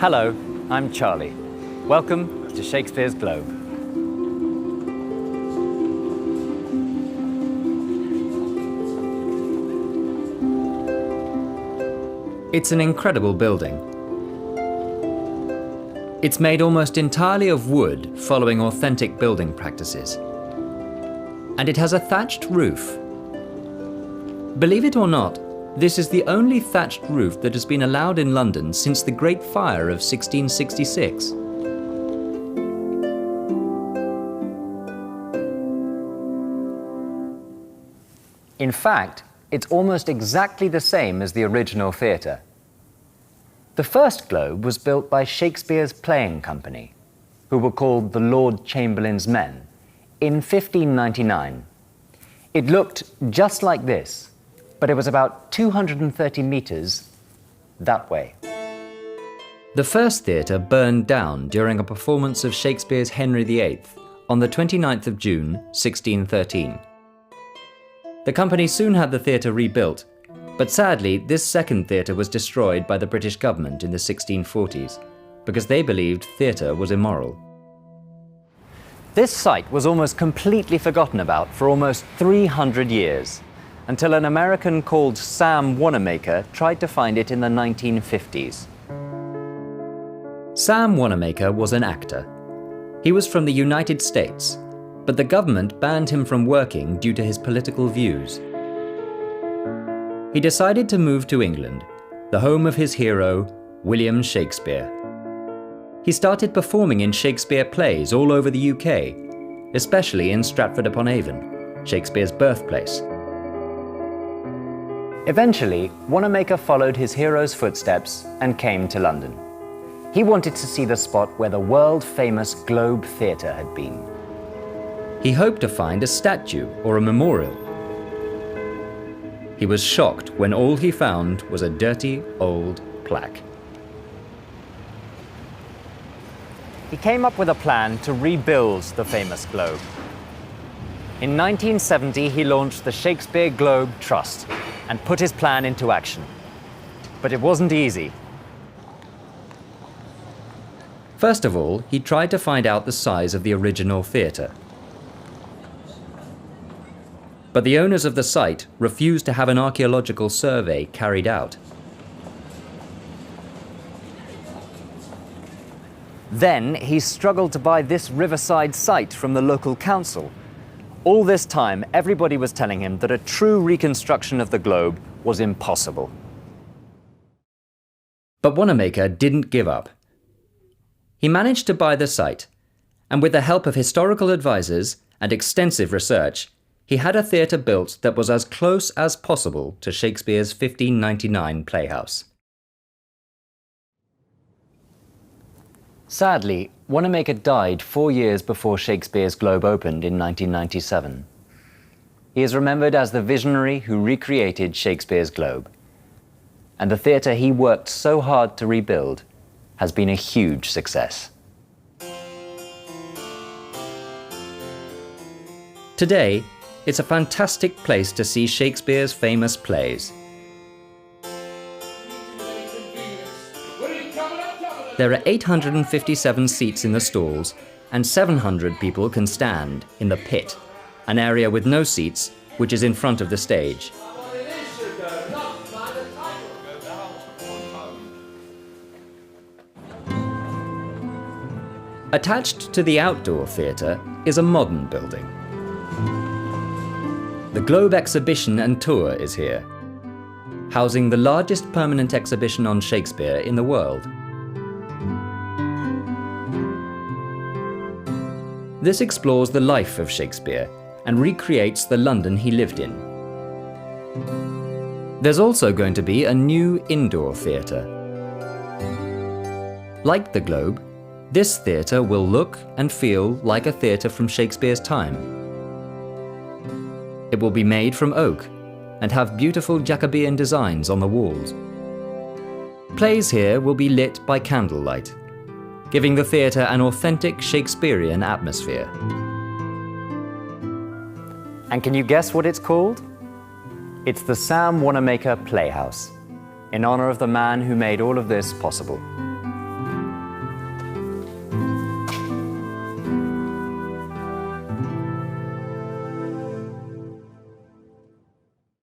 Hello, I'm Charlie. Welcome to Shakespeare's Globe. It's an incredible building. It's made almost entirely of wood, following authentic building practices. And it has a thatched roof. Believe it or not, this is the only thatched roof that has been allowed in London since the Great Fire of 1666. In fact, it's almost exactly the same as the original theatre. The first Globe was built by Shakespeare's playing company, who were called the Lord Chamberlain's Men, in 1599. It looked just like this, but it was about 230 metres that way. The first theatre burned down during a performance of Shakespeare's Henry VIII on the 29th of June, 1613. The company soon had the theatre rebuilt, but sadly this second theatre was destroyed by the British government in the 1640s because they believed theatre was immoral. This site was almost completely forgotten about for almost 300 years, until an American called Sam Wanamaker tried to find it in the 1950s. Sam Wanamaker was an actor. He was from the United States, but the government banned him from working due to his political views. He decided to move to England, the home of his hero, William Shakespeare. He started performing in Shakespeare plays all over the UK, especially in Stratford-upon-Avon, Shakespeare's birthplace. Eventually, Wanamaker followed his hero's footsteps and came to London. He wanted to see the spot where the world-famous Globe Theatre had been. He hoped to find a statue or a memorial. He was shocked when all he found was a dirty old plaque. He came up with a plan to rebuild the famous Globe. In 1970, he launched the Shakespeare Globe Trust and put his plan into action. But it wasn't easy. First of all, he tried to find out the size of the original theatre. But the owners of the site refused to have an archaeological survey carried out. Then he struggled to buy this riverside site from the local council. All this time, everybody was telling him that a true reconstruction of the Globe was impossible. But Wanamaker didn't give up. He managed to buy the site, and with the help of historical advisors and extensive research, he had a theatre built that was as close as possible to Shakespeare's 1599 playhouse. Sadly, Wanamaker died 4 years before Shakespeare's Globe opened in 1997. He is remembered as the visionary who recreated Shakespeare's Globe. And the theatre he worked so hard to rebuild has been a huge success. Today, it's a fantastic place to see Shakespeare's famous plays. There are 857 seats in the stalls, and 700 people can stand in the pit, an area with no seats, which is in front of the stage. Attached to the outdoor theatre is a modern building. The Globe Exhibition and Tour is here, housing the largest permanent exhibition on Shakespeare in the world. This explores the life of Shakespeare and recreates the London he lived in. There's also going to be a new indoor theatre. Like the Globe, this theatre will look and feel like a theatre from Shakespeare's time. It will be made from oak and have beautiful Jacobean designs on the walls. Plays here will be lit by candlelight, giving the theatre an authentic Shakespearean atmosphere. And can you guess what it's called? It's the Sam Wanamaker Playhouse, in honor of the man who made all of this possible.